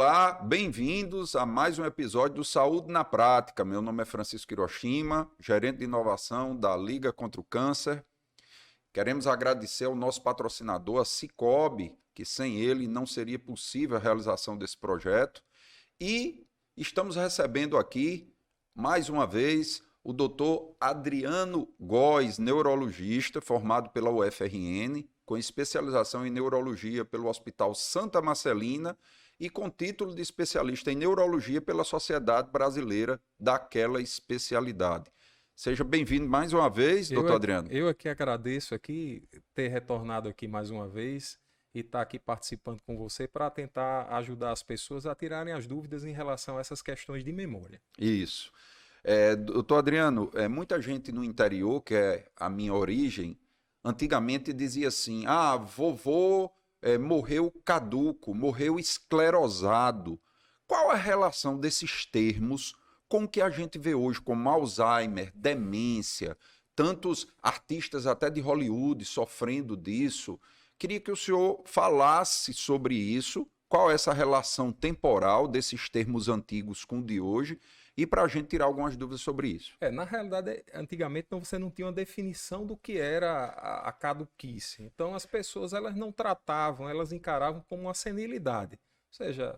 Olá, bem-vindos a mais um episódio do Saúde na Prática. Meu nome é Francisco Hiroshima, gerente de inovação da Liga contra o Câncer. Queremos agradecer ao nosso patrocinador, a Sicoob, que sem ele não seria possível a realização desse projeto. E estamos recebendo aqui, mais uma vez, o Dr. Adriano Góes, neurologista, formado pela UFRN, com especialização em neurologia pelo Hospital Santa Marcelina e com título de especialista em neurologia pela Sociedade Brasileira daquela especialidade. Seja bem-vindo mais uma vez, doutor Adriano. Eu aqui agradeço aqui ter retornado aqui mais uma vez e estar aqui participando com você para tentar ajudar as pessoas a tirarem as dúvidas em relação a essas questões de memória. Isso. Doutor Adriano, muita gente no interior, que é a minha origem, antigamente dizia assim, vovô morreu caduco, morreu esclerosado. Qual a relação desses termos com o que a gente vê hoje como Alzheimer, demência, tantos artistas até de Hollywood sofrendo disso? Queria que o senhor falasse sobre isso, qual é essa relação temporal desses termos antigos com o de hoje, e para a gente tirar algumas dúvidas sobre isso. Na realidade, antigamente você não tinha uma definição do que era a caduquice. Então as pessoas elas não tratavam, elas encaravam como uma senilidade, ou seja,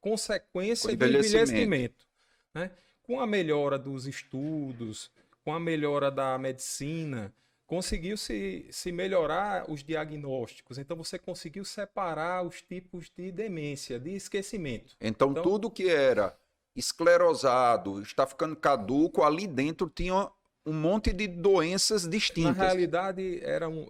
consequência do envelhecimento. Né? Com a melhora dos estudos, com a melhora da medicina, conseguiu-se melhorar os diagnósticos. Então você conseguiu separar os tipos de demência, de esquecimento. Então tudo que era esclerosado, está ficando caduco, ali dentro tinha um monte de doenças distintas. Na realidade, eram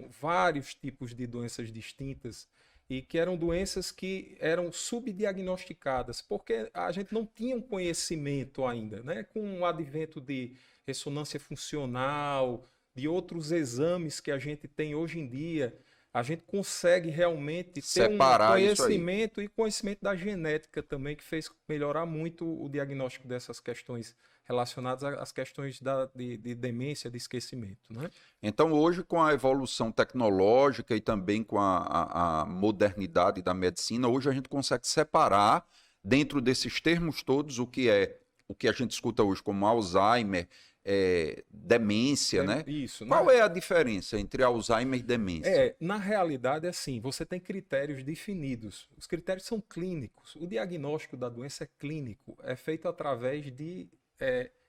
vários tipos de doenças distintas e que eram doenças que eram subdiagnosticadas, porque a gente não tinha um conhecimento ainda, né? Com o advento de ressonância funcional, de outros exames que a gente tem hoje em dia, a gente consegue realmente ter um conhecimento e conhecimento da genética também, que fez melhorar muito o diagnóstico dessas questões relacionadas às questões de demência, de esquecimento. Né? Então, hoje, com a evolução tecnológica e também com a modernidade da medicina, hoje a gente consegue separar, dentro desses termos todos, o que a gente escuta hoje como Alzheimer, demência, né? Isso. Qual é a diferença entre Alzheimer e demência? Na realidade, assim, você tem critérios definidos. Os critérios são clínicos. O diagnóstico da doença é clínico, é feito através de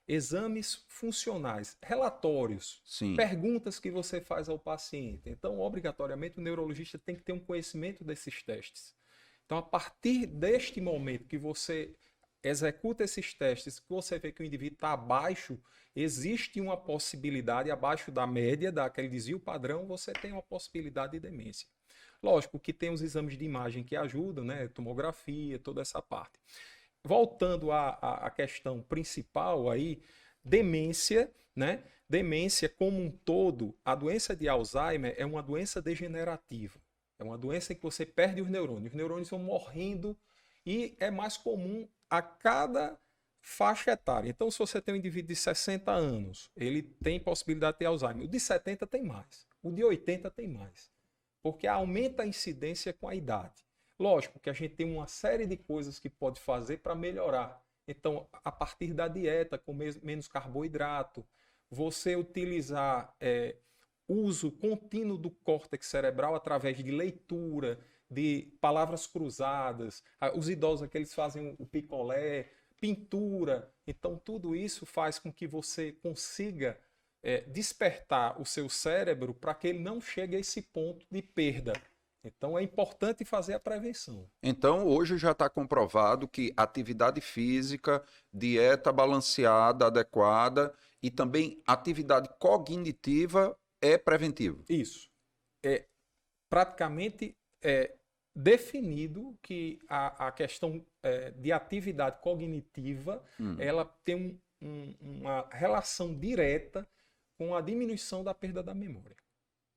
exames funcionais, relatórios, Sim. Perguntas que você faz ao paciente. Então, obrigatoriamente, o neurologista tem que ter um conhecimento desses testes. Então, a partir deste momento que você executa esses testes, que você vê que o indivíduo está abaixo, existe uma possibilidade, abaixo da média, daquele desvio padrão, você tem uma possibilidade de demência. Lógico que tem os exames de imagem que ajudam, né? Tomografia, toda essa parte. Voltando à questão principal aí, demência, né? Demência como um todo, a doença de Alzheimer é uma doença degenerativa. É uma doença em que você perde os neurônios vão morrendo e é mais comum a cada faixa etária. Então, se você tem um indivíduo de 60 anos, ele tem possibilidade de ter Alzheimer. O de 70 tem mais. O de 80 tem mais. Porque aumenta a incidência com a idade. Lógico que a gente tem uma série de coisas que pode fazer para melhorar. Então, a partir da dieta, com menos carboidrato, você utilizar uso contínuo do córtex cerebral através de leitura, de palavras cruzadas, os idosos aqueles fazem o picolé, pintura. Então tudo isso faz com que você consiga despertar o seu cérebro para que ele não chegue a esse ponto de perda. Então é importante fazer a prevenção. Então hoje já está comprovado que atividade física, dieta balanceada, adequada e também atividade cognitiva é preventivo. Isso. Praticamente definido que a questão de atividade cognitiva ela tem uma relação direta com a diminuição da perda da memória.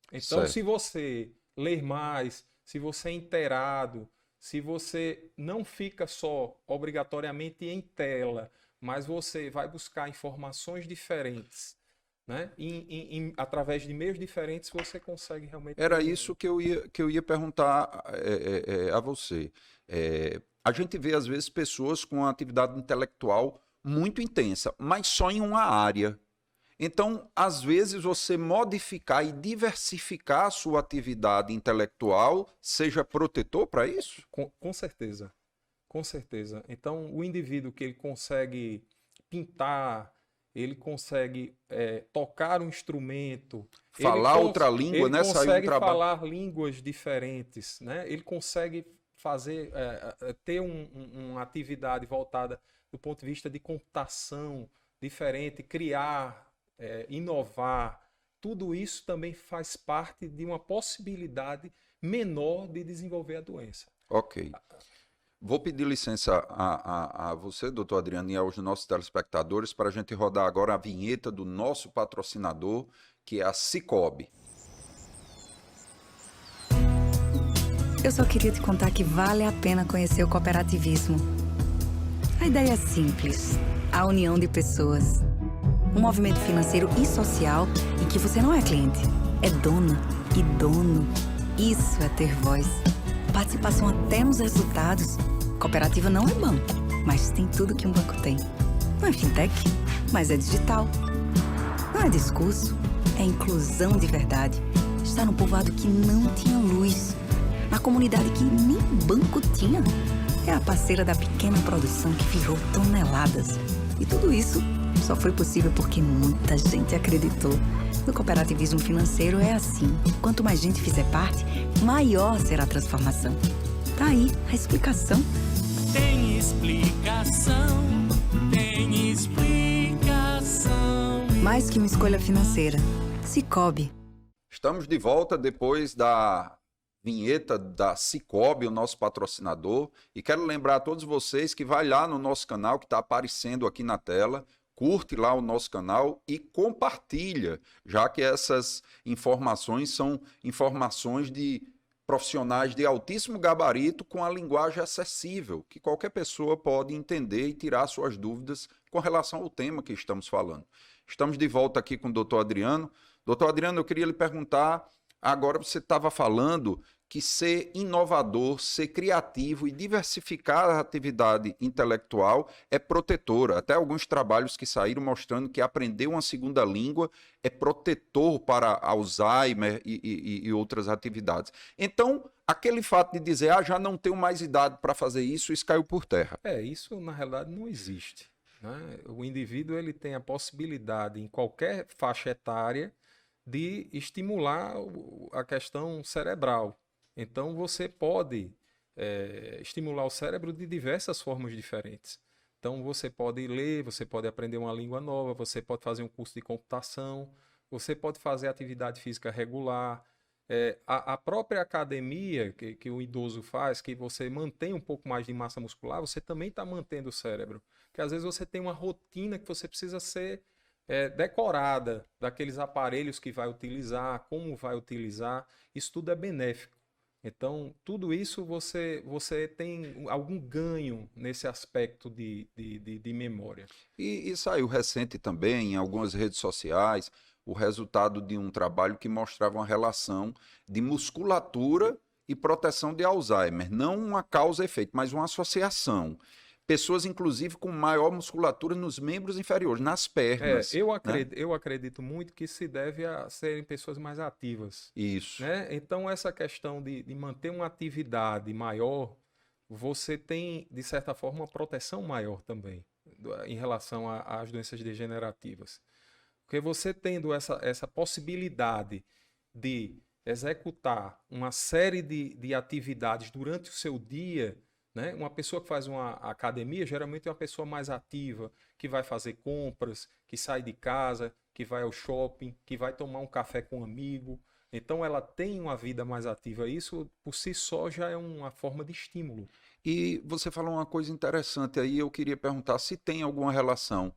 Então, certo. Se você ler mais, se você é inteirado, se você não fica só obrigatoriamente em tela, mas você vai buscar informações diferentes, né? Através de meios diferentes você consegue realmente... Era isso que eu ia perguntar a você. a gente vê às vezes pessoas com uma atividade intelectual muito intensa, mas só em uma área. Então, às vezes, você modificar e diversificar a sua atividade intelectual seja protetor para isso? Com certeza, com certeza. Então, o indivíduo que ele consegue pintar, ele consegue tocar um instrumento, Falar outra língua, ele né? Saiu um consegue trabalho. falar línguas diferentes, né? Ele consegue fazer, ter uma atividade voltada do ponto de vista de computação diferente, criar, inovar. Tudo isso também faz parte de uma possibilidade menor de desenvolver a doença. Ok. Vou pedir licença a você, doutor Adriano, e aos nossos telespectadores para a gente rodar agora a vinheta do nosso patrocinador, que é a Sicoob. Eu só queria te contar que vale a pena conhecer o cooperativismo. A ideia é simples, a união de pessoas. Um movimento financeiro e social em que você não é cliente, é dona e dono. Isso é ter voz. Participação até nos resultados. Cooperativa não é banco, mas tem tudo que um banco tem. Não é fintech, mas é digital. Não é discurso, é inclusão de verdade. Está no povoado que não tinha luz, na comunidade que nem banco tinha. É a parceira da pequena produção que virou toneladas. E tudo isso só foi possível porque muita gente acreditou. No cooperativismo financeiro é assim. Quanto mais gente fizer parte, maior será a transformação. Tá aí a explicação. Tem explicação, tem explicação. Mais que uma escolha financeira. Sicoob. Estamos de volta depois da vinheta da Sicoob, o nosso patrocinador. E quero lembrar a todos vocês que vai lá no nosso canal, que está aparecendo aqui na tela. Curte lá o nosso canal e compartilha, já que essas informações são informações de profissionais de altíssimo gabarito com a linguagem acessível, que qualquer pessoa pode entender e tirar suas dúvidas com relação ao tema que estamos falando. Estamos de volta aqui com o doutor Adriano. Doutor Adriano, eu queria lhe perguntar, agora você estava falando que ser inovador, ser criativo e diversificar a atividade intelectual é protetora. Até alguns trabalhos que saíram mostrando que aprender uma segunda língua é protetor para Alzheimer e outras atividades. Então, aquele fato de dizer, já não tenho mais idade para fazer isso, isso caiu por terra. Isso na realidade não existe, né? O indivíduo ele tem a possibilidade, em qualquer faixa etária, de estimular a questão cerebral. Então, você pode estimular o cérebro de diversas formas diferentes. Então, você pode ler, você pode aprender uma língua nova, você pode fazer um curso de computação, você pode fazer atividade física regular. A própria academia que o idoso faz, que você mantém um pouco mais de massa muscular, você também está mantendo o cérebro. Porque às vezes você tem uma rotina que você precisa ser decorada, daqueles aparelhos que vai utilizar, como vai utilizar. Isso tudo é benéfico. Então, tudo isso você tem algum ganho nesse aspecto de memória. E saiu recente também em algumas redes sociais o resultado de um trabalho que mostrava uma relação de musculatura e proteção de Alzheimer. Não uma causa e efeito, mas uma associação. Pessoas, inclusive, com maior musculatura nos membros inferiores, nas pernas. Eu acredito muito que se deve a serem pessoas mais ativas. Isso. Né? Então, essa questão de manter uma atividade maior, você tem, de certa forma, uma proteção maior também em relação às doenças degenerativas. Porque você tendo essa possibilidade de executar uma série de atividades durante o seu dia, né? Uma pessoa que faz uma academia, geralmente é uma pessoa mais ativa, que vai fazer compras, que sai de casa, que vai ao shopping, que vai tomar um café com um amigo. Então ela tem uma vida mais ativa. Isso, por si só, já é uma forma de estímulo. E você falou uma coisa interessante aí, eu queria perguntar se tem alguma relação,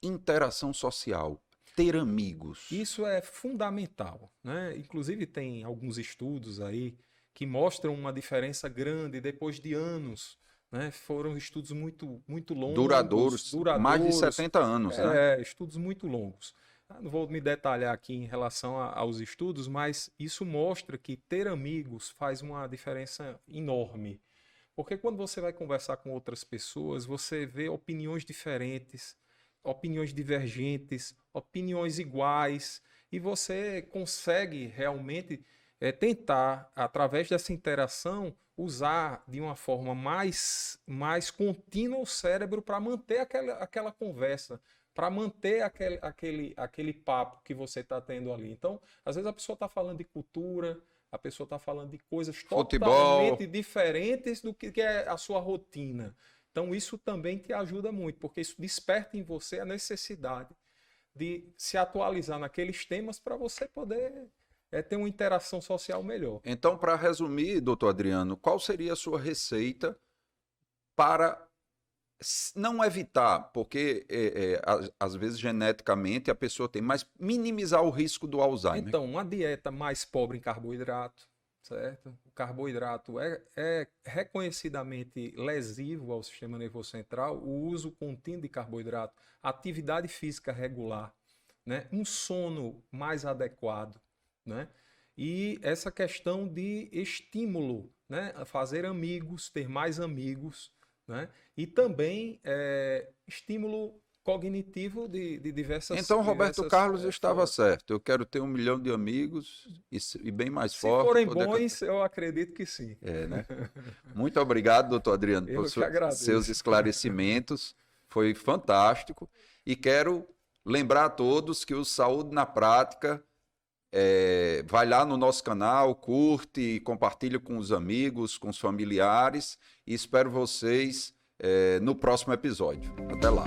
interação social, ter amigos. Isso é fundamental, né? Inclusive tem alguns estudos aí que mostram uma diferença grande depois de anos, né? Foram estudos muito longos. Duradouros, mais de 70 anos, né? Estudos muito longos. Não vou me detalhar aqui em relação aos estudos, mas isso mostra que ter amigos faz uma diferença enorme. Porque quando você vai conversar com outras pessoas, você vê opiniões diferentes, opiniões divergentes, opiniões iguais, e você consegue realmente tentar, através dessa interação, usar de uma forma mais contínua o cérebro para manter aquela conversa, para manter aquele papo que você está tendo ali. Então, às vezes a pessoa está falando de cultura, a pessoa está falando de coisas totalmente diferentes do que é a sua rotina. Então, isso também te ajuda muito, porque isso desperta em você a necessidade de se atualizar naqueles temas para você poder ter uma interação social melhor. Então, para resumir, doutor Adriano, qual seria a sua receita para não evitar, porque às vezes geneticamente a pessoa tem, mas minimizar o risco do Alzheimer? Então, uma dieta mais pobre em carboidrato, certo? O carboidrato é reconhecidamente lesivo ao sistema nervoso central, o uso contínuo de carboidrato, atividade física regular, né? Um sono mais adequado, né? E essa questão de estímulo, né? Fazer amigos, ter mais amigos, né? E também estímulo cognitivo de diversas... Então, Roberto Carlos estava certo. Eu quero ter 1 milhão de amigos e bem mais forte. Se forem bons, eu acredito que sim. Né? Muito obrigado, doutor Adriano, por seus esclarecimentos. Foi fantástico. E quero lembrar a todos que o Saúde na Prática... vai lá no nosso canal, curte, compartilha com os amigos, com os familiares e espero vocês no próximo episódio. Até lá.